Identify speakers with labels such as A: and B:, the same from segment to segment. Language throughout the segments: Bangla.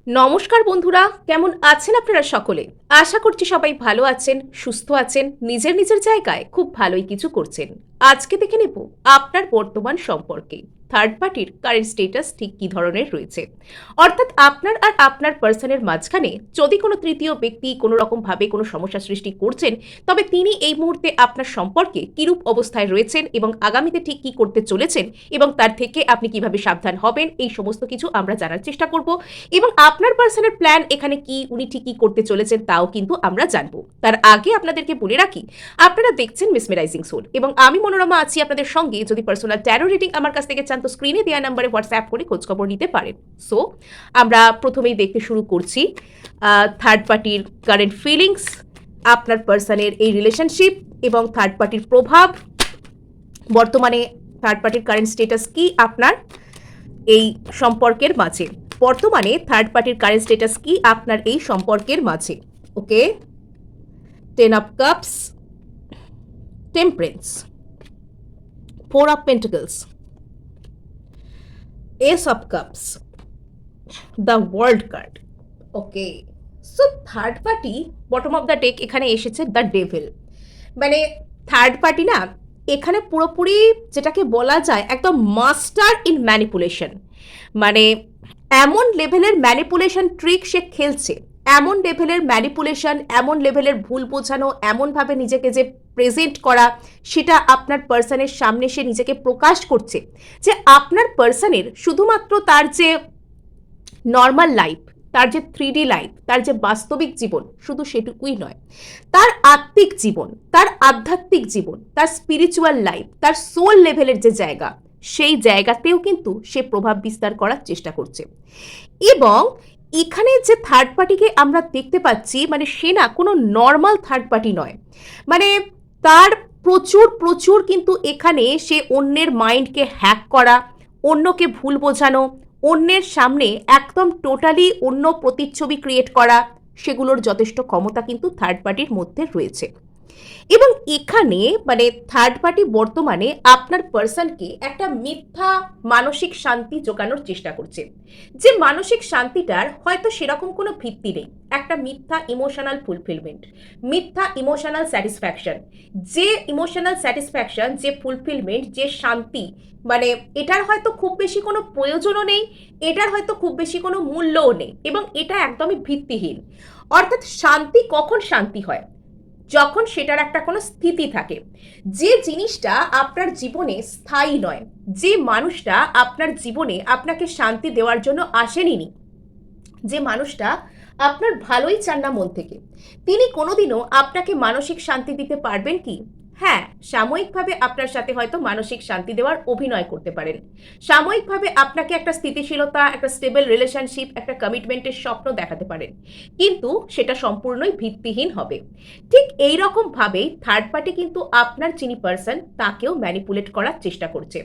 A: নমস্কার বন্ধুরা, কেমন আছেন আপনারা সকলে? আশা করছি সবাই ভালো আছেন, সুস্থ আছেন, নিজের নিজের জায়গায় খুব ভালোই কিছু করছেন। আজকে দেখে নেব আপনার বর্তমান সম্পর্কে থার্ড পার্টির কারেন্ট স্টেটাস ঠিক কী ধরনের রয়েছে। অর্থাৎ আপনার আর আপনার পার্সনের মাঝখানে যদি কোনো তৃতীয় ব্যক্তি কোনো রকমভাবে কোনো সমস্যা সৃষ্টি করছেন, তবে তিনি এই মুহূর্তে আপনার সম্পর্কে কিরূপ অবস্থায় রয়েছেন এবং আগামীতে ঠিক কী করতে চলেছেন এবং তার থেকে আপনি কিভাবে সাবধান হবেন, এই সমস্ত কিছু আমরা জানার চেষ্টা করব। এবং আপনার পার্সনের প্ল্যান এখানে কি, উনি ঠিক কি করতে চলেছেন তাও কিন্তু আমরা জানবো। তার আগে আপনাদেরকে বলে রাখি, আপনারা দেখছেন মেসমেরাইজিং সোল এবং আমি মনোরমা আছি আপনাদের সঙ্গে। যদি পার্সোনাল ট্যারো রিডিং আমার কাছ থেকে চান তো স্ক্রিনে দেওয়া নাম্বারে হোয়াটসঅ্যাপ করে খোঁজখবর নিতে পারেন। সো আমরা প্রথমেই দেখতে শুরু করছি থার্ড পার্টির কারেন্ট ফিলিংস, আপনার পার্সনের এই রিলেশনশিপ এবং থার্ড পার্টির প্রভাব, বর্তমানে থার্ড পার্টির কারেন্ট স্টেটাস কি আপনার এই সম্পর্কের মাঝে। বর্তমানে থার্ড পার্টির কারেন্ট স্টেটাস কি আপনার এই সম্পর্কের মাঝে। ওকে, 10 of cups, temperance, 4 of pentacles, S of cups, the world card. Okay, so third party bottom of the deck এখানে এসেছে দ্য ডেভিল। মানে থার্ড পার্টি না এখানে পুরোপুরি যেটাকে বলা যায় একদম মাস্টার ইন ম্যানিপুলেশন। মানে এমন লেভেলের ম্যানিপুলেশন ট্রিক সে খেলছে, এমন লেভেলের ম্যানিপুলেশন, এমন লেভেলের ভুল বোঝানো, এমনভাবে নিজেকে যে প্রেজেন্ট করা, সেটা আপনার পার্সনের সামনে সে নিজেকে প্রকাশ করছে যে আপনার পার্সনের শুধুমাত্র তার যে নর্মাল লাইফ, তার যে 3D লাইফ, তার যে বাস্তবিক জীবন, শুধু সেটুকুই নয়, তার আত্মিক জীবন, তার আধ্যাত্মিক জীবন, তার স্পিরিচুয়াল লাইফ, তার সোল লেভেলের যে জায়গা, সেই জায়গাতেও কিন্তু সে প্রভাব বিস্তার করার চেষ্টা করছে। এবং এখানে যে থার্ড পার্টিকে আমরা দেখতে পাচ্ছি, মানে সে না কোনো নর্মাল থার্ড পার্টি নয়। মানে তার প্রচুর প্রচুর কিন্তু এখানে সে অন্যের মাইন্ডকে হ্যাক করা, অন্যকে ভুল বোঝানো, অন্যের সামনে একদম টোটালি অন্য প্রতিচ্ছবি ক্রিয়েট করা, সেগুলোর যথেষ্ট ক্ষমতা কিন্তু থার্ড পার্টির মধ্যে রয়েছে। এবং এখানে মানে থার্ড পার্টি বর্তমানে আপনার পার্সনকে একটা মিথ্যা মানসিক শান্তি জোগানোর চেষ্টা করছে, যে মানসিক শান্তিটার হয়তো সেরকম কোনো ভিত্তি নেই। একটা মিথ্যা ইমোশনাল ফুলফিলমেন্ট, মিথ্যা ইমোশনাল স্যাটিসফ্যাকশন, যে ইমোশনাল স্যাটিসফ্যাকশন, যে ফুলফিলমেন্ট, যে শান্তি, মানে এটার হয়তো খুব বেশি কোনো প্রয়োজনও নেই, এটার হয়তো খুব বেশি কোনো মূল্যও নেই, এবং এটা একদমই ভিত্তিহীন। অর্থাৎ শান্তি কখন শান্তি হয়? যখন সেটার একটা কোনো স্থিতি থাকে, যে জিনিসটা আপনার জীবনে স্থায়ী নয়, যে মানুষটা আপনার জীবনে আপনাকে শান্তি দেওয়ার জন্য আসেনি, যে মানুষটা আপনার ভালোই চান না মন থেকে, তিনি কোনোদিনও আপনাকে মানসিক শান্তি দিতে পারবেন কি? হ্যাঁ, সাময়িকভাবে আপনার সাথে হয়তো মানসিক শান্তি দেওয়ার অভিনয় করতে পারেন, সাময়িকভাবে আপনাকে একটা স্থিতিশীলতা, একটা স্টেবল রিলেশনশিপ, একটা কমিটমেন্টের স্বপ্ন দেখাতে পারেন, কিন্তু সেটা সম্পূর্ণই ভিত্তিহীন হবে। ঠিক এই রকম ভাবেই থার্ড পার্টি কিন্তু আপনার যিনি পার্সন তাকেও ম্যানিপুলেট করার চেষ্টা করছে।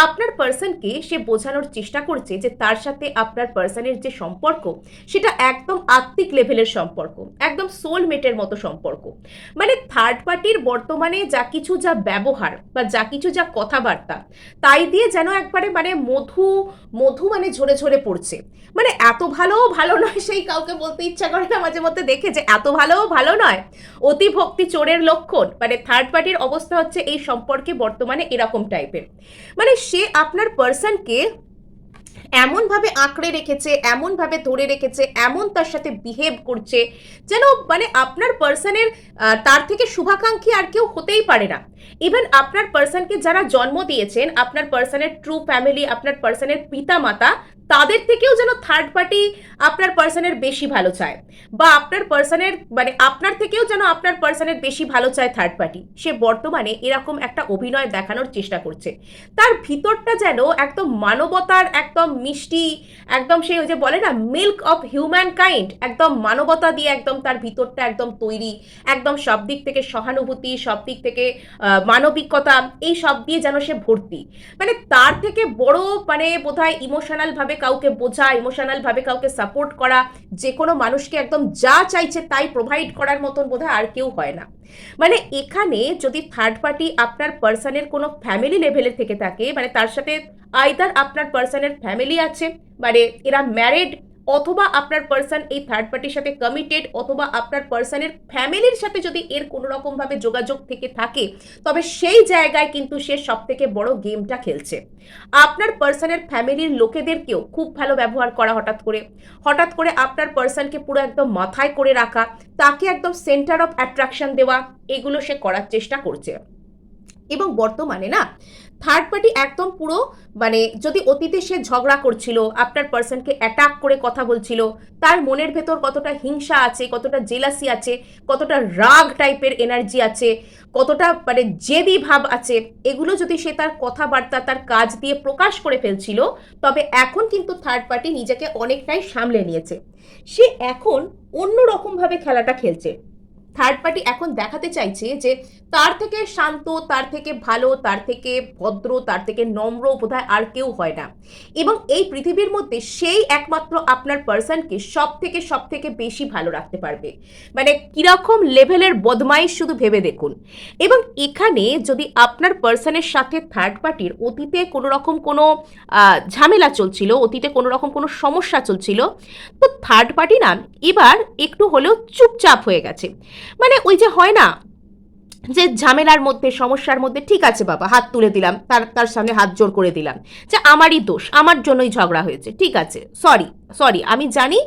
A: আপনার পার্সনকে সে বোঝানোর চেষ্টা করছে যে তার সাথে আপনার পার্সনের যে সম্পর্ক, সেটা একদম আত্মিক লেভেলের সম্পর্ক, একদম সোলমেটের মতো সম্পর্ক। মানে থার্ড পার্টির বর্তমানে যা কিছু, যা ব্যবহার বা যা কিছু, যা কথাবার্তা, তাই দিয়ে যেন একবারে মানে মধু মধু মানে ঝরে ঝরে পড়ছে। মানে এত ভালোও ভালো নয়, সেই কাউকে বলতে ইচ্ছা করে না মাঝে মধ্যে দেখে যে এত ভালোও ভালো নয়, অতি ভক্তি চোরের লক্ষণ। মানে থার্ড পার্টির অবস্থা হচ্ছে এই সম্পর্কে বর্তমানে এরকম টাইপের। মানে সে আপনার পার্সনকে এমনভাবে আঁকড়ে রেখেছে, এমনভাবে ধরে রেখেছে, এমন তার সাথে বিহেভ করছে যেন মানে আপনার পার্সনের তার থেকে শুভাকাঙ্ক্ষী আর কেউ হতেই পারে না। ইভেন আপনার পার্সনকে যারা জন্ম দিয়েছেন, আপনার পার্সনের ট্রু ফ্যামিলি, আপনার পার্সনের পিতা মাতা, তাদের থেকেও যেন থার্ড পার্টি আপনার পার্সনের বেশি ভালো চায়, বা আপনার পার্সনের মানে আপনার থেকেও যেন আপনার পার্সনের বেশি ভালো চায় থার্ড পার্টি। সে বর্তমানে এরকম একটা অভিনয় দেখানোর চেষ্টা করছে। তার ভিতরটা যেন একদম মানবতার, একদম মিষ্টি, একদম সেই ওই যে বলে না মিল্ক অফ হিউম্যান কাইন্ড, একদম মানবতা দিয়ে একদম তার ভিতরটা একদম তৈরি, একদম সব দিক থেকে সহানুভূতি, সব দিক থেকে মানবিকতা, এই সব দিয়ে যেন সে ভর্তি। মানে তার থেকে বড় মানে বোধহয় ইমোশনাল ভাবে কাউকে বোঝা, ইমোশনাল ভাবে কাউকে সাপোর্ট করা, যে কোনো মানুষকে একদম যা চাইছে তাই প্রোভাইড করার মতন বোধহয় আর কেউ হয় না। মানে এখানে যদি থার্ড পার্টি আপনার পার্সনের কোনো ফ্যামিলি লেভেলের থেকে থাকে, মানে তার সাথে আইদার আপনার পার্সনের ফ্যামিলি আছে, মানে এরা ম্যারিড, অথবা আপনার পার্সন এই থার্ড পার্টির সাথে কমিটেড, অথবা আপনার পার্সনের ফ্যামিলির সাথে যদি এর কোনো রকমভাবে যোগাযোগ থেকে থাকে, তবে সেই জায়গায় কিন্তু সে সব থেকে বড় গেমটা খেলছে। আপনার পার্সনের ফ্যামিলির লোকেদেরকেও খুব ভালো ব্যবহার করা, হঠাৎ করে আপনার পার্সনকে পুরো একদম মাথায় করে রাখা, তাকে একদম সেন্টার অফ অ্যাট্রাকশন দেওয়া, এগুলো সে করার চেষ্টা করছে। এবং বর্তমানে না থার্ড পার্টি একদম পুরো মানে যদি অতীতে সে ঝগড়া করছিল, আপনার পার্সনকে অ্যাটাক করে কথা বলছিল, তার মনের ভেতর কতটা হিংসা আছে, কতটা জেলাসি আছে, কতটা রাগ টাইপের এনার্জি আছে, কতটা মানে জেদি ভাব আছে, এগুলো যদি সে তার কথাবার্তা তার কাজ দিয়ে প্রকাশ করে ফেলছিল, তবে এখন কিন্তু থার্ড পার্টি নিজেকে অনেকটাই সামলে নিয়েছে। সে এখন অন্য রকমভাবে খেলাটা খেলছে। থার্ড পার্টি এখন দেখাতে চাইছে যে তার থেকে শান্ত, তার থেকে ভালো, তার থেকে ভদ্র, তার থেকে নম্র বোধহয় আর কেউ হয় না। এবং এই পৃথিবীর মধ্যে সেই একমাত্র আপনার পার্সনকে সব থেকে বেশি ভালো রাখতে পারবে। মানে কিরকম লেভেলের বদমাইশ শুধু ভেবে দেখুন। এবং এখানে যদি আপনার পার্সনের সাথে থার্ড পার্টির অতীতে কোনো রকম কোনো ঝামেলা চলছিল, অতীতে কোনো রকম কোনো সমস্যা চলছিল, তো থার্ড পার্টি না এবার একটু হলেও চুপচাপ হয়ে গেছে। মানে ওই যে হয় না যে ঝামেলার মধ্যে, সমস্যার মধ্যে, ঠিক আছে বাবা হাত তুলে দিলাম, তার সামনে হাত জোর করে দিলাম যে আমারই দোষ, আমার জন্যই ঝগড়া হয়েছে, ঠিক আছে, সরি, আমি জানি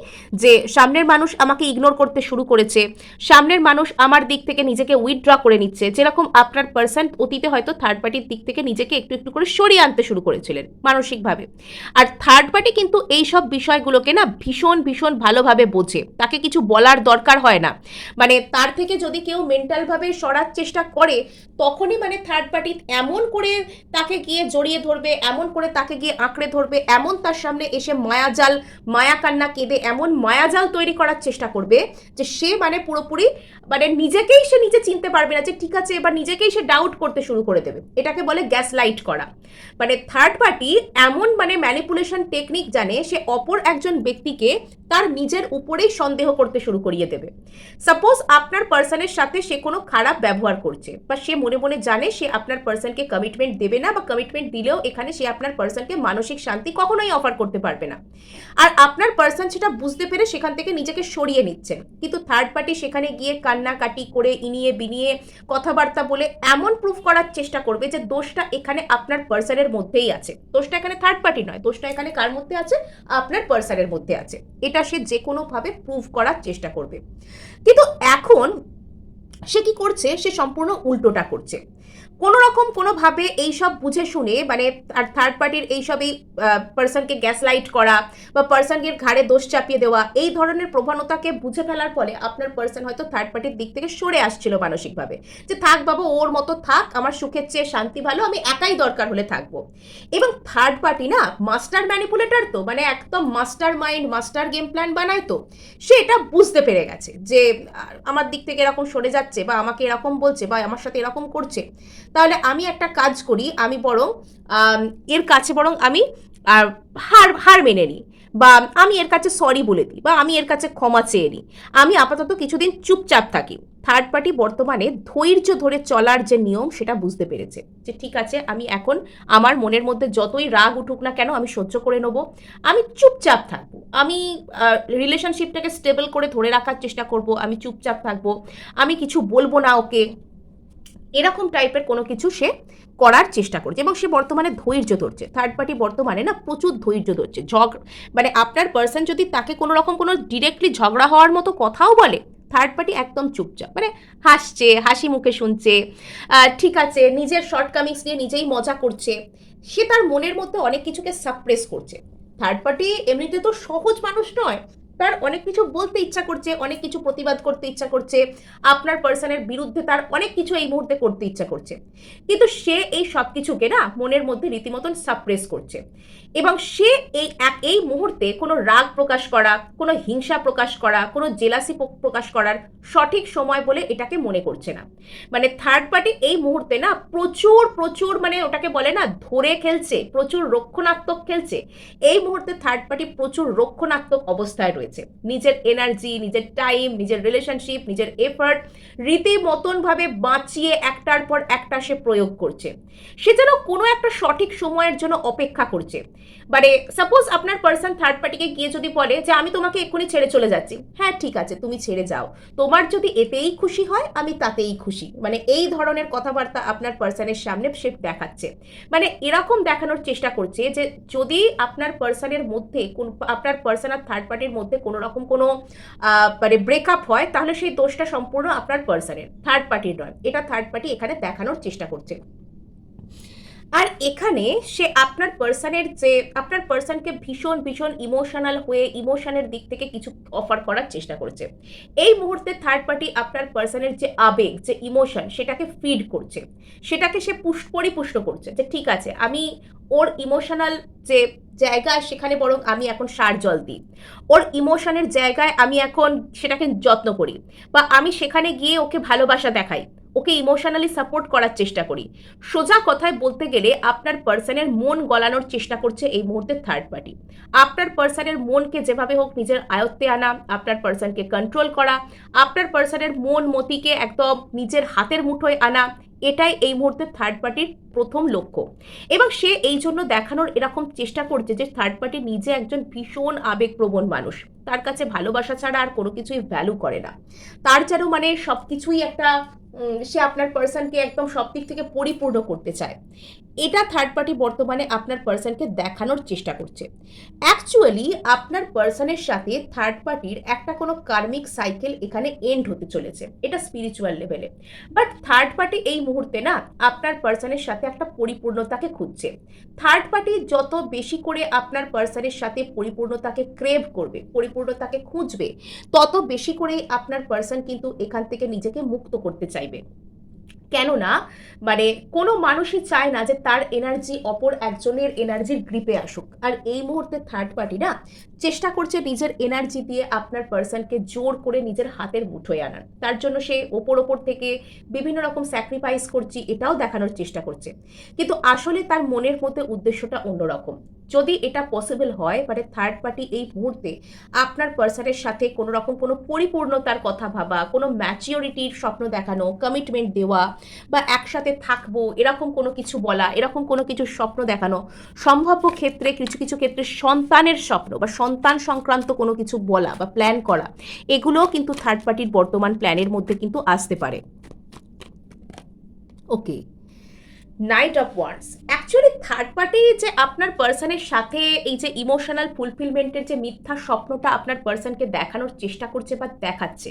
A: যে সামনের মানুষ আমাকে ইগনোর করতে শুরু করেছে, সামনের মানুষ আমার দিক থেকে নিজেকে উইথড্র করে নিচ্ছে, যেরকম আপনার পার্সন অতীতে হয়তো থার্ড পার্টির দিক থেকে নিজেকে একটু একটু করে সরিয়ে আনতে শুরু করেছিলেন মানসিকভাবে। আর থার্ড পার্টি কিন্তু এই সব বিষয়গুলোকে না ভীষণ ভীষণ ভালোভাবে বোঝে, তাকে কিছু বলার দরকার হয় না। মানে তার থেকে যদি কেউ মেন্টালভাবে সরার চেষ্টা করে, তখনই মানে থার্ড পার্টি এমন করে তাকে গিয়ে জড়িয়ে ধরবে, এমন করে তাকে গিয়ে আঁকড়ে ধরবে, এমন তার সামনে এসে মায়া কান্না কেঁদে এমন মায়াজাল তৈরি করার চেষ্টা করবে যে সে মানে পুরোপুরি মানে নিজেকেই সে নিজে চিনতে পারবে না, যে ঠিক আছে এবার নিজেকেই সে ডাউট করতে শুরু করে দেবে। এটাকে বলে গ্যাস লাইট করা। মানে থার্ড পার্টি এমন মানে ম্যানিপুলেশন টেকনিক জানে, সে অপর একজন ব্যক্তিকে তার নিজের উপরেই সন্দেহ করতে শুরু করিয়ে দেবে। সাপোজ আপনার পার্সনের সাথে সে কোনো খারাপ ব্যবহার করছে, বা সে মনে মনে জানে সে আপনার পার্সনকে কমিটমেন্ট দেবে না, বা কমিটমেন্ট দিলেও এখানে সে আপনার পার্সনকে মানসিক শান্তি কখনোই অফার করতে পারবে না, আর আপনার পার্সন সেটা বুঝতে পেরে সেখান থেকে নিজেকে সরিয়ে নিচ্ছেন। কিন্তু থার্ড পার্টি সেখানে গিয়ে কান্নাকাটি করে ইনিয়ে বিনিয়ে কথাবার্তা বলে এমন প্রুফ করার চেষ্টা করবে যে দোষটা এখানে আপনার পার্সনের মধ্যেই আছে, দোষটা এখানে থার্ড পার্টি নয়, দোষটা এখানে কার মধ্যে আছে, আপনার পার্সনের মধ্যে আছে। এটা সে যে কোনোভাবে প্রুভ করার চেষ্টা করবে। কিন্তু এখন সে কি করছে, সে সম্পূর্ণ উল্টোটা করছে। কোনো রকম কোনোভাবে এইসব বুঝে শুনে মানে আর থার্ড পার্টির এইসব এই পার্সনকে গ্যাস লাইট করা বা পার্সনকে ঘাড়ে দোষ চাপিয়ে দেওয়া, এই ধরনের প্রবণতাকে বুঝে ফেলার ফলে আপনার পার্সন হয়তো থার্ড পার্টির দিক থেকে সরে আসছিল মানসিকভাবে, যে থাক বাবা ওর মতো থাক, আমার সুখের চেয়ে শান্তি ভালো, আমি একাই দরকার হলে থাকবো। এবং থার্ড পার্টি না মাস্টার ম্যানিপুলেটর, তো মানে একদম master mind, master game plan বানায়, তো সে এটা বুঝতে পেরে গেছে যে আমার দিক থেকে এরকম সরে যাচ্ছে, বা আমাকে এরকম বলছে, বা আমার সাথে এরকম করছে, তাহলে আমি একটা কাজ করি, আমি বরং এর কাছে বরং আমি হার মেনে নিই, বা আমি এর কাছে সরি বলে দিই, বা আমি এর কাছে ক্ষমা চেয়ে নিই, আমি আপাতত কিছুদিন চুপচাপ থাকি। থার্ড পার্টি বর্তমানে ধৈর্য ধরে চলার যে নিয়ম সেটা বুঝতে পেরেছে, যে ঠিক আছে আমি এখন আমার মনের মধ্যে যতই রাগ উঠুক না কেন আমি সহ্য করে নেবো, আমি চুপচাপ থাকবো, আমি রিলেশনশিপটাকে স্টেবল করে ধরে রাখার চেষ্টা করব, আমি চুপচাপ থাকবো, আমি কিছু বলবো না ওকে, এরকম টাইপের কোনো কিছু সে করার চেষ্টা করছে। এবং সে বর্তমানে ধৈর্য ধরছে। থার্ড পার্টি বর্তমানে না প্রচুর ধৈর্য ধরছে। মানে আপনার পার্সন যদি তাকে কোনো রকম কোনো ডিরেক্টলি ঝগড়া হওয়ার মতো কথাও বলে, থার্ড পার্টি একদম চুপচাপ, মানে হাসছে, হাসি মুখে শুনছে, ঠিক আছে, নিজের শর্টকামিংস নিয়ে নিজেই মজা করছে, সে তার মনের মধ্যে অনেক কিছুকে সাপ্রেস করছে। থার্ড পার্টি এমনিতে তো সহজ মানুষ নয়, তার অনেক কিছু বলতে ইচ্ছা করছে, অনেক কিছু প্রতিবাদ করতে ইচ্ছা করছে, আপনার পার্সনের বিরুদ্ধে তার অনেক কিছু এই মুহূর্তে করতে ইচ্ছা করছে, কিন্তু সে এই সব কিছুকে না মনের মধ্যে রীতিমতন সাপ্রেস করছে। এবং সে এই মুহূর্তে কোনো রাগ প্রকাশ করা, কোনো হিংসা প্রকাশ করা, কোনো জেলাসি প্রকাশ করার সঠিক সময় বলে এটাকে মনে করছে না। মানে থার্ড পার্টি এই মুহূর্তে না প্রচুর মানে ওটাকে বলে না ধরে খেলছে, প্রচুর রক্ষণাত্মক খেলছে। এই মুহূর্তে থার্ড পার্টি প্রচুর রক্ষণাত্মক অবস্থায় রয়েছে। করেছে, নিজের এনার্জি, নিজের টাইম, নিজের রিলেশনশিপ, নিজের এফার্ট রীতিমতনভাবে বাঁচিয়ে একটার পর একটা সে প্রয়োগ করছে। সে যেন কোনো একটা সঠিক সময়ের জন্য অপেক্ষা করছে। মানে সাপোজ আপনার পার্সন থার্ড পার্টিকে গিয়ে যদি বলে যে আমি তোমাকে এক্ষুনি ছেড়ে চলে যাচ্ছি, হ্যাঁ ঠিক আছে তুমি ছেড়ে যাও, তোমার যদি এতেই খুশি হয় আমি তাতেই খুশি, মানে এই ধরনের কথাবার্তা আপনার পার্সনের সামনে সে দেখাচ্ছে। মানে এরকম দেখানোর চেষ্টা করছে যে যদি আপনার পার্সনের মধ্যে কোন আপনার পার্সন আর থার্ড পার্টির মধ্যে কোনো রকম কোনো মানে ব্রেকআপ হয়, তাহলে সেই দোষটা সম্পূর্ণ আপনার পার্সনের, থার্ড পার্টির নয়। এটা থার্ড পার্টি এখানে দেখানোর চেষ্টা করছে। আর এখানে সে আপনার পার্সনের যে আপনার পার্সনকে ভীষণ ভীষণ ইমোশনাল হয়ে ইমোশনের দিক থেকে কিছু অফার করার চেষ্টা করছে। এই মুহূর্তে থার্ড পার্টি আপনার পার্সনের যে আবেগ, যে ইমোশন, সেটাকে ফিড করছে, সেটাকে সে পরিপুষ্ট করছে যে ঠিক আছে আমি ওর ইমোশনাল যে জায়গা সেখানে বরং আমি এখন সার জল দিই, ওর ইমোশনের জায়গায় আমি এখন সেটাকে যত্ন করি, বা আমি সেখানে গিয়ে ওকে ভালোবাসা দেখাই, ওকে ইমোশনালি সাপোর্ট করার চেষ্টা করি। সোজা কথায় বলতে গেলে আপনার পার্সনের মন গলানোর চেষ্টা করছে এই মুহূর্তে থার্ড পার্টি। আপনার পার্সনের মনকে যেভাবে হোক নিজের আয়ত্তে আনা, আপনার পার্সনকে কন্ট্রোল করা, আপনার পার্সনের মন মতিকে একদম নিজের হাতের মুঠোয় আনা, এটাই এই মুহূর্তে থার্ড পার্টির প্রথম লক্ষ্য। এবং সে এই জন্য দেখানোর এরকম চেষ্টা করছে যে থার্ড পার্টি নিজে একজন ভীষণ আবেগপ্রবণ মানুষ, তার কাছে ভালোবাসা ছাড়া আর কোনো কিছুই ভ্যালু করে না, তার যেন মানে সব কিছুই একটা সে আপনার পার্সনকে একদম সব দিক থেকে পরিপূর্ণ করতে চায়। এটা থার্ড পার্টি বর্তমানে আপনার পার্সনকে দেখানোর চেষ্টা করছে। অ্যাকচুয়ালি আপনার পার্সনের সাথে থার্ড পার্টির একটা কোনো কার্মিক সাইকেল এখানে এন্ড হতে চলেছে, এটা স্পিরিচুয়াল লেভেলে। বাট থার্ড পার্টি এই মুহূর্তে না আপনার পার্সনের সাথে একটা পরিপূর্ণতাকে খুঁজছে। থার্ড পার্টি যত বেশি করে আপনার পার্সনের সাথে পরিপূর্ণতাকে ক্রেভ করবে, পরিপূর্ণতাকে খুঁজবে, তত বেশি করেই আপনার পার্সন কিন্তু এখান থেকে নিজেকে মুক্ত করতে চাইবে। কেননা মানে কোনো মানুষই চায় না যে তার এনার্জি অপর একজনের এনার্জির গ্রিপে আসুক। আর এই মুহূর্তে থার্ড পার্টি না চেষ্টা করছে নিজের এনার্জি দিয়ে আপনার পার্সনকে জোর করে নিজের হাতের মুঠোয় আনার। তার জন্য সে ওপর থেকে বিভিন্ন রকম স্যাক্রিফাইস করছি এটাও দেখানোর চেষ্টা করছে, কিন্তু আসলে তার মনের মধ্যে উদ্দেশ্যটা অন্যরকম। যদি এটা পসিবল হয়, মানে থার্ড পার্টি এই মুহূর্তে আপনার পার্সনের সাথে কোনো রকম কোনো পরিপূর্ণতার কথা ভাবা, কোনো ম্যাচিওরিটির স্বপ্ন দেখানো, কমিটমেন্ট দেওয়া, বা একসাথে থাকবো এরকম কোনো কিছু বলা, এরকম কোনো কিছু স্বপ্ন দেখানো, সম্ভাব্য ক্ষেত্রে কিছু কিছু ক্ষেত্রে সন্তানের স্বপ্ন বা সন্তান সংক্রান্ত কোনো কিছু বলা বা প্ল্যান করা, এগুলোও কিন্তু থার্ড পার্টির বর্তমান প্ল্যানের মধ্যে কিন্তু আসতে পারে। Okay, knight of wands. Actually third party যে আপনার পার্সনের সাথে এই যে ইমোশনাল ফুলফিলমেন্টের যে মিথ্যা স্বপ্নটা আপনার পার্সনকে দেখানোর চেষ্টা করছে বা দেখাচ্ছে,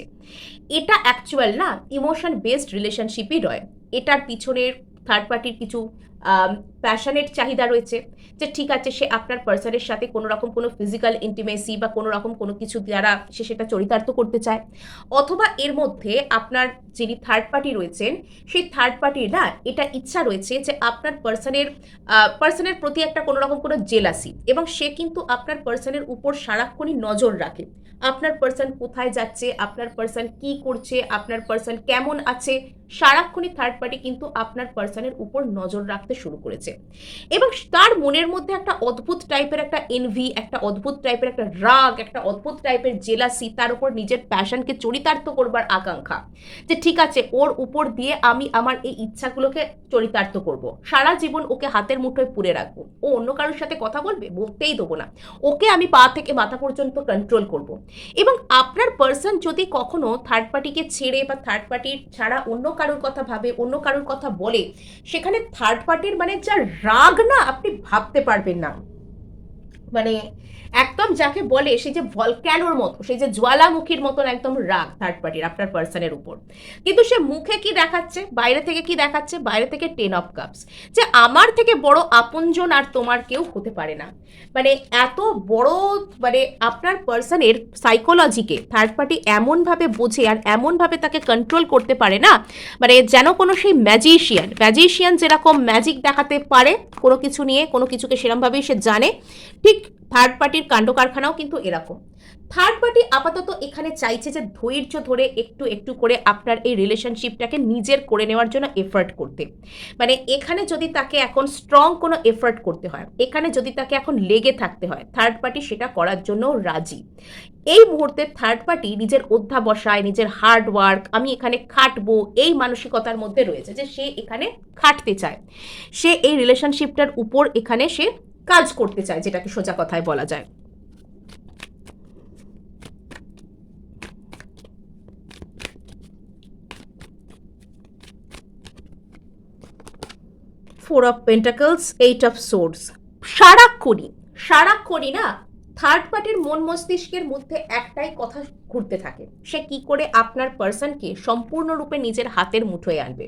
A: এটা অ্যাকচুয়াল না ইমোশন বেসড রিলেশনশিপই নয়। এটার পিছনের থার্ড পার্টির কিছু প্যাশনেট চাহিদা রয়েছে, যে ঠিক আছে সে আপনার পার্সনের সাথে কোনো রকম কোনো ফিজিক্যাল ইন্টিমেসি বা কোনো রকম কোনো কিছু দ্বারা সে সেটা চরিতার্থ করতে চায়, অথবা এর মধ্যে আপনার যিনি থার্ড পার্টি রয়েছেন সেই থার্ড পার্টির না এটা ইচ্ছা রয়েছে যে আপনার পার্সনের প্রতি একটা কোনো রকম কোনো জেলাসি, এবং সে কিন্তু আপনার পার্সনের উপর সারাক্ষণই নজর রাখে। আপনার পার্সন কোথায় যাচ্ছে, আপনার পার্সন কি করছে, আপনার পার্সন কেমন আছে, সারাক্ষণই থার্ড পার্টি কিন্তু আপনার পার্সনের উপর নজর রাখতে শুরু করেছে। এবং তার মনের মধ্যে একটা অদ্ভুত টাইপের একটা এনভি, একটা অদ্ভুত টাইপের একটা রাগ, একটা অদ্ভুত টাইপের জেলাসি, তার উপর নিজের প্যাশনকে চরিতার্থ করবার আকাঙ্ক্ষা, যে ঠিক আছে ওর উপর দিয়ে আমি আমার এই ইচ্ছাগুলোকে চরিতার্থ করব, সারা জীবন ওকে হাতের মুঠোয় পুরে রাখবো, ও অন্য কারোর সাথে কথা বলবে বলতেই দেবো না, ওকে আমি পা থেকে মাথা পর্যন্ত কন্ট্রোল করব। এবং আপনার পার্সন যদি কখনো থার্ড পার্টিকে ছেড়ে বা থার্ড পার্টির ছাড়া অন্য কারোর কথা ভাবে, অন্য কারোর কথা বলে, সেখানে থার্ড পার্টির মানে যা রাগ না আপনি ভাবতে পারবেন না। মানে একদম যাকে বলে সেই যে ভলক্যানোর মতো, সেই যে জ্বালামুখীর মতন একদম রাগ থার্ড পার্টির আপনার পার্সনের উপর। কিন্তু সে মুখে কি দেখাচ্ছে, বাইরে থেকে কি দেখাচ্ছে, বাইরে থেকে 10 অফ কাপস, যে আমার থেকে বড় আপনজন আর তোমার কেউ হতে পারে না। মানে এত বড়, মানে আপনার পার্সনের সাইকোলজিকে থার্ড পার্টি এমনভাবে বোঝে আর এমনভাবে তাকে কন্ট্রোল করতে পারে না, মানে যেন কোনো সেই ম্যাজিশিয়ান যেরকম ম্যাজিক দেখাতে পারে কোনো কিছু নিয়ে, কোনো কিছুকে সেরকমভাবেই সে জানে, ঠিক থার্ড পার্টির কাণ্ড কারখানাও কিন্তু এরকম। থার্ড পার্টি আপাতত এখানে চাইছে যে ধৈর্য ধরে একটু একটু করে আপনার এই রিলেশনশিপটাকে নিজের করে নেওয়ার জন্য এফার্ট করতে। মানে এখানে যদি তাকে এখন স্ট্রং কোনো এফার্ট করতে হয়, এখানে যদি তাকে এখন লেগে থাকতে হয়, থার্ড পার্টি সেটা করার জন্য রাজি। এই মুহূর্তে থার্ড পার্টি নিজের অধ্যাবসায়, নিজের হার্ড ওয়ার্ক, আমি এখানে খাটবো, এই মানসিকতার মধ্যে রয়েছে যে সে এখানে খাটতে চায়, সে এই রিলেশনশিপটার উপর এখানে সে কাজ করতে চায়, যেটাকে সোজা কথায় বলা যায়। Four of pentacles, eight of swords. সারাক্ষণই না থার্ড পার্টির মন মস্তিষ্কের মধ্যে একটাই কথা ঘুরতে থাকে, সে কি করে আপনার পার্সনকে সম্পূর্ণরূপে নিজের হাতের মুঠোয় আনবে,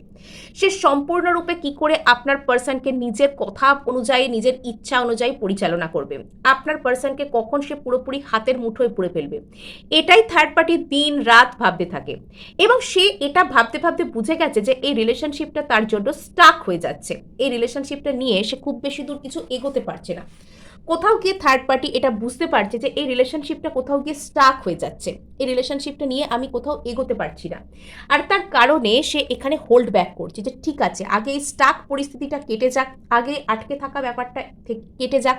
A: সে সম্পূর্ণরূপে কি করে আপনার পার্সনকে নিজের কথা অনুযায়ী, নিজের ইচ্ছা অনুযায়ী পরিচালনা করবে, আপনার পার্সনকে কখন সে পুরোপুরি হাতের মুঠোয় পুরে ফেলবে, এটাই থার্ড পার্টি দিন রাত ভাবতে থাকে। এবং সে এটা ভাবতে ভাবতে বুঝে গেছে যে এই রিলেশনশিপটা তার জন্য স্টাক হয়ে যাচ্ছে, এই রিলেশনশিপটা নিয়ে সে খুব বেশি দূর কিছু এগোতে পারছে না। কোথাও গিয়ে থার্ড পার্টি এটা বুঝতে পারছে যে এই রিলেশনশিপটা কোথাও গিয়ে স্টাক হয়ে যাচ্ছে, এই রিলেশনশিপটা নিয়ে আমি কোথাও এগোতে পারছি না। আর তার কারণে সে এখানে হোল্ড ব্যাক করছে যে ঠিক আছে, আগে এই স্টাক পরিস্থিতিটা কেটে যাক, আগে আটকে থাকা ব্যাপারটা কেটে যাক।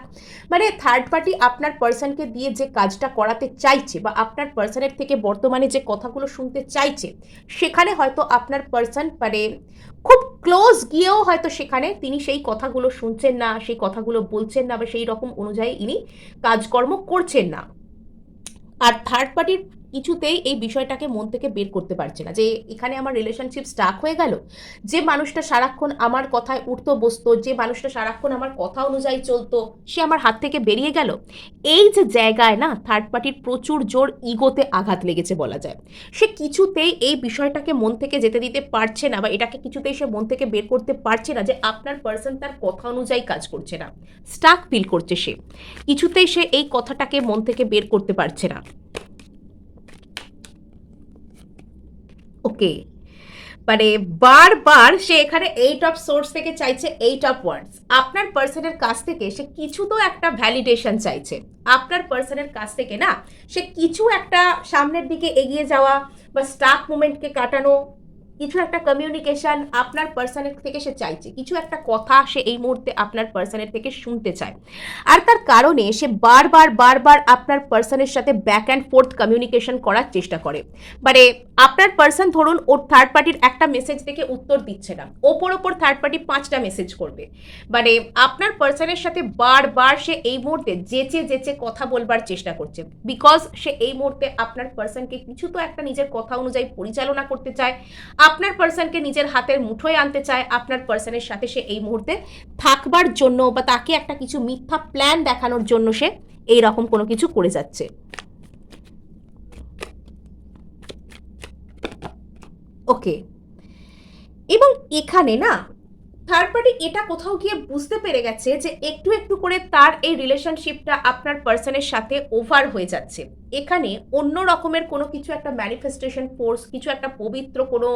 A: মানে থার্ড পার্টি আপনার পার্সনকে দিয়ে যে কাজটা করাতে চাইছে বা আপনার পার্সনের থেকে বর্তমানে যে কথাগুলো শুনতে চাইছে, সেখানে হয়তো আপনার পার্সন মানে খুব ক্লোজ গিয়েও হয়তো সেখানে তিনি সেই কথাগুলো শুনছেন না, সেই কথাগুলো বলছেন না, বা সেই রকম অনুযায়ী ইনি কাজকর্ম করছেন না। আর থার্ড পার্টির কিছুতেই এই বিষয়টাকে মন থেকে বের করতে পারছে না যে এখানে আমার রিলেশনশিপ স্টাক হয়ে গেল, যে মানুষটা সারাক্ষণ আমার কথায় উঠতো বসতো, যে মানুষটা সারাক্ষণ আমার কথা অনুযায়ী চলতো, সে আমার হাত থেকে বেরিয়ে গেল। এই যে জায়গায় না থার্ড পার্টির প্রচুর জোর ইগোতে আঘাত লেগেছে বলা যায়। সে কিছুতেই এই বিষয়টাকে মন থেকে যেতে দিতে পারছে না, বা এটাকে কিছুতেই সে মন থেকে বের করতে পারছে না যে আপনার পার্সন তার কথা অনুযায়ী কাজ করছে না, স্টাক ফিল করছে সে, কিছুতেই সে এই কথাটাকে মন থেকে বের করতে পারছে না। ওকে, মানে বারবার সে এখানে এইট অফ সোর্স থেকে চাইছে এইট অফ ওয়ান্ডস। আপনার পার্সনের কাছ থেকে সে কিছু তো একটা ভ্যালিডেশন চাইছে, আপনার পার্সনের কাছ থেকে না সে কিছু একটা সামনের দিকে এগিয়ে যাওয়া বা স্টাক মুভমেন্টকে কাটানো, কিছু একটা কমিউনিকেশন আপনার পার্সনের থেকে সে চাইছে, কিছু একটা কথা সে এই মুহূর্তে আপনার পার্সনের থেকে শুনতে চায়। আর তার কারণে সে বারবার বারবার আপনার পার্সনের সাথে ব্যাক অ্যান্ড ফোর্থ কমিউনিকেশন করার চেষ্টা করে। মানে আপনার পার্সন ধরুন ওর থার্ড পার্টির একটা মেসেজ দেখে উত্তর দিচ্ছে না, ওপর থার্ড পার্টি 5টা মেসেজ করবে। মানে আপনার পার্সনের সাথে বারবার সে এই মুহূর্তে যেচে যেচে কথা বলবার চেষ্টা করছে, বিকজ সে এই মুহূর্তে আপনার পার্সনকে কিছু তো একটা নিজের কথা অনুযায়ী পরিচালনা করতে চায়, আপনার পার্সনকে নিজের হাতের মুঠোয় আনতে চায়, আপনার পার্সনের সাথে সে এই মুহূর্তে থাকবার জন্য বা তাকে একটা কিছু মিথ্যা প্ল্যান দেখানোর জন্য সে এই রকম কোনো কিছু করে যাচ্ছে। ওকে, এবং এখানে না থার্ড পার্টি এটা কোথাও গিয়ে বুঝতে পেরে গেছে যে একটু একটু করে তার এই রিলেশনশিপটা আপনার পার্সনের সাথে ওভার হয়ে যাচ্ছে। এখানে অন্য রকমের কোনো কিছু একটা ম্যানিফেস্টেশন ফোর্স, কিছু একটা পবিত্র কোনো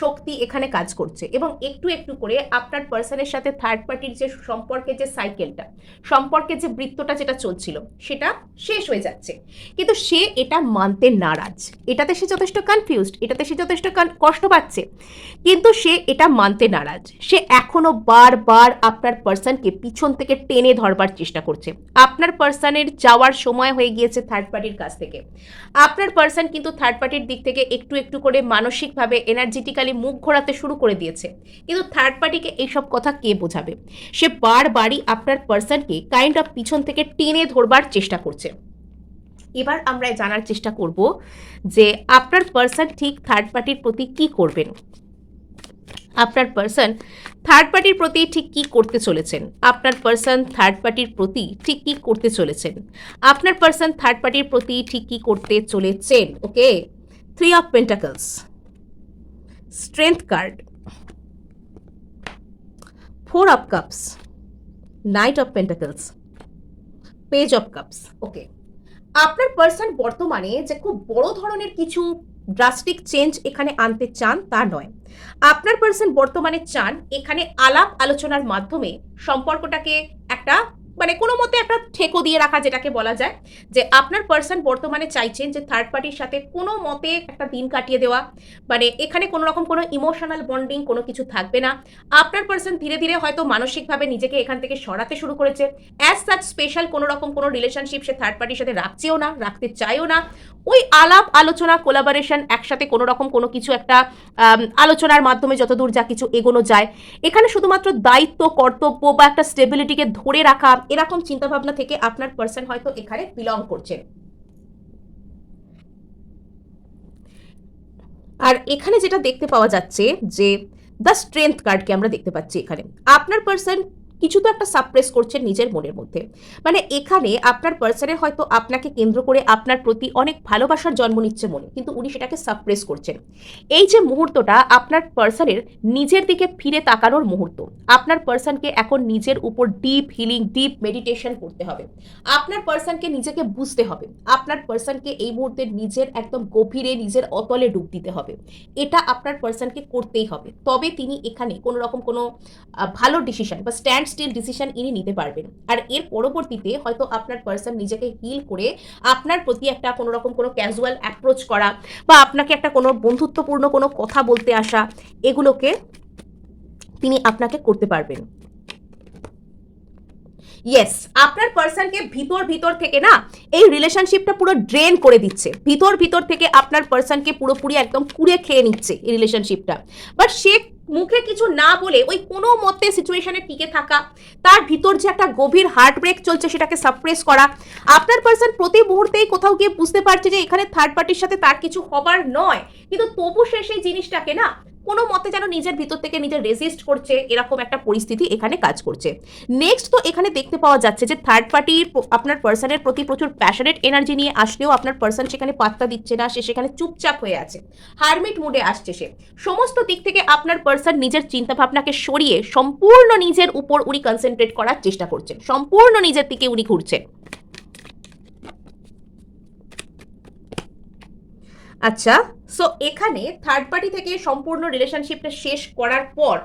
A: শক্তি এখানে কাজ করছে, এবং একটু একটু করে আপনার পার্সনের সাথে থার্ড পার্টির যে সম্পর্কের যে সাইকেলটা, সম্পর্কের যে বৃত্তটা যেটা চলছিল, সেটা শেষ হয়ে যাচ্ছে। কিন্তু সে এটা মানতে নারাজ, এটাতে সে যথেষ্ট কনফিউজড, এটাতে সে যথেষ্ট কষ্ট পাচ্ছে, কিন্তু সে এটা মানতে নারাজ। সে এখনো বারবার আপনার পার্সনকে পিছন থেকে টেনে ধরবার চেষ্টা করছে। আপনার পার্সনের যাওয়ার সময় হয়ে গিয়েছে থার্ড পার্টির কাছ থেকে, আপনার পার্সন কিন্তু থার্ড পার্টির দিক থেকে একটু একটু করে মানসিকভাবে এনার্জেটিক্যালি মুখ ঘোরাতে শুরু করে দিয়েছে, কিন্তু থার্ড পার্টিকে এইসব কথা কে বোঝাবে? সে বারবারই আপনার পার্সনকে কাইন্ড অফ পিছন থেকে টেনে ধরবার চেষ্টা করছে। এবার আমরা জানার চেষ্টা করব যে আপনার পার্সন ঠিক থার্ড পার্টির প্রতি কি করবেন, আপনার পার্সন থার্ড পার্টির প্রতি ঠিক কি করতে চলেছেন, আপনার পার্সন থার্ড পার্টির প্রতি ঠিক কি করতে চলেছেন, আপনার পার্সন থার্ড পার্টির প্রতি ঠিক কি করতে চলেছেন। Okay, 3 of pentacles, strength card, 4 of cups, knight of pentacles, page of cups. Okay, আপনার পার্সন বর্তমানে যে খুব বড় ধরনের কিছু ড্রাস্টিক চেঞ্জ এখানে আনতে চান তা নয়। আপনার পার্সন বর্তমানে চান এখানে আলাপ আলোচনার মাধ্যমে সম্পর্কটাকে একটা মানে কোনো মতে একটা ঠেকো দিয়ে রাখা, যেটাকে বলা যায় যে আপনার পার্সন বর্তমানে চাইছেন যে থার্ড পার্টির সাথে কোনো মতে একটা দিন কাটিয়ে দেওয়া, মানে এখানে কোনো রকম কোনো ইমোশনাল বন্ডিং কোনো কিছু থাকবে না। আপনার পার্সন ধীরে ধীরে হয়তো মানসিকভাবে নিজেকে এখান থেকে সরাতে শুরু করেছে। অ্যাজ সাচ স্পেশাল কোনো রকম কোনো রিলেশনশিপ সে থার্ড পার্টির সাথে রাখছেও না, রাখতে চায়ও না। ওই আলাপ আলোচনা কোলাবোরেশন একসাথে কোনো রকম কোনো কিছু একটা আলোচনার মাধ্যমে যতদূর যা কিছু এগোনো যায়, এখানে শুধুমাত্র দায়িত্ব কর্তব্য বা একটা স্টেবিলিটিকে ধরে রাখা এরকম চিন্তাভাবনা থেকে আপনার পার্সন হয়তো এখানে বিলং করছেন। আর এখানে যেটা দেখতে পাওয়া যাচ্ছে যে দ্য স্ট্রেংথ কার্ডকে আমরা দেখতে পাচ্ছি এখানে আপনার পার্সন কিছু তো একটা সাপ্রেস করছেন নিজের মনের মধ্যে। মানে এখানে আপনার পার্সনের হয়তো আপনাকে কেন্দ্র করে আপনার প্রতি অনেক ভালোবাসার জন্ম নিচ্ছে মনে, কিন্তু উনি সেটাকে সাপ্রেস করছেন। এই যে মুহূর্তটা আপনার পার্সনের নিজের দিকে ফিরে তাকানোর মুহূর্ত, আপনার পার্সনকে এখন নিজের উপর ডিপ হিলিং ডিপ মেডিটেশন করতে হবে। আপনার পার্সনকে নিজেকে বুঝতে হবে, আপনার পার্সনকে এই মুহূর্তে নিজের একদম গভীরে নিজের অতলে ডুব দিতে হবে। এটা আপনার পার্সনকে করতেই হবে, তবে তিনি এখানে কোনো রকম কোনো ভালো ডিসিশন বা স্ট্যান্ড স্টিল ডিসিশন ইনি নিতে পারবেন। আর এর পরবর্তীতে হয়তো আপনার পার্সন নিজেকে হিল করে আপনার প্রতি একটা কোনো রকম কোনো ক্যাজুয়াল অ্যাপ্রোচ করা বা আপনাকে একটা কোনো বন্ধুত্বপূর্ণ কোনো কথা বলতে আসা, এগুলোকে তিনি আপনাকে করতে পারবেন। ইয়েস, আপনার পার্সনকে ভিতর ভিতর থেকে না এই রিলেশনশিপটা পুরো ড্রেন করে দিচ্ছে, ভিতর ভিতর থেকে আপনার পার্সনকে পুরোপুরি একদম কুড়ে খেয়ে নিচ্ছে এই রিলেশনশিপটা। বাট সে মুখে কিছু না বলে ওই কোনো মতে সিচুয়েশনে টিকে থাকা, তার ভিতর যে একটা গভীর হার্ট ব্রেক চলছে সেটাকে সাপ্রেস করা। আপনার পার্সন প্রতি মুহূর্তেই কোথাও গিয়ে বুঝতে পারছে যে এখানে থার্ড পার্টির সাথে তার কিছু হবার নয়, কিন্তু তবু সে সেই জিনিসটাকে না কোনো মতে যেন নিজের ভিতর থেকে নিজের রেজিস্ট করছে, এরকম একটা পরিস্থিতি এখানে কাজ করছে। নেক্সট তো এখানে দেখতে পাওয়া যাচ্ছে যে থার্ড পার্টি আপনার পার্সনের প্রতি প্রচুর প্যাশনেট এনার্জি নিয়ে আসলেও আপনার পার্সন সেখানে পাত্তা দিচ্ছে না, সে সেখানে চুপচাপ হয়ে আছে, হারমিট মুডে আসছে সে। সমস্ত দিক থেকে আপনার পার্সন নিজের চিন্তাভাবনাকে সরিয়ে সম্পূর্ণ নিজের উপর উনি কনসেন্ট্রেট করার চেষ্টা করছেন, সম্পূর্ণ নিজের দিকে উনি ঘুরছেন। আচ্ছা, সো এখানে থার্ড পার্টি থেকে সম্পূর্ণ রিলেশনশিপটা শেষ করার পর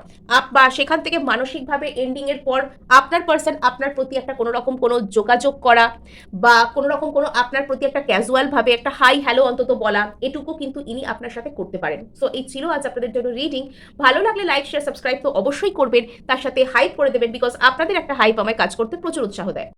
A: বা সেখান থেকে মানসিকভাবে এন্ডিং এর পর আপনার পার্সন আপনার প্রতি একটা কোনো রকম কোনো যোগাযোগ করা বা কোনো রকম কোনো আপনার প্রতি একটা ক্যাজুয়াল ভাবে একটা হাই হ্যালো অন্তত বলা, এটুকু কিন্তু ইনি আপনার সাথে করতে পারেন। সো এই ছিল আজ আপনাদের জন্য রিডিং। ভালো লাগলে লাইক শেয়ার সাবস্ক্রাইব তো অবশ্যই করবেন, তার সাথে হাইপ করে দেবেন, বিকজ আপনাদের একটা হাইপ আমায় কাজ করতে প্রচুর উৎসাহ দেয়।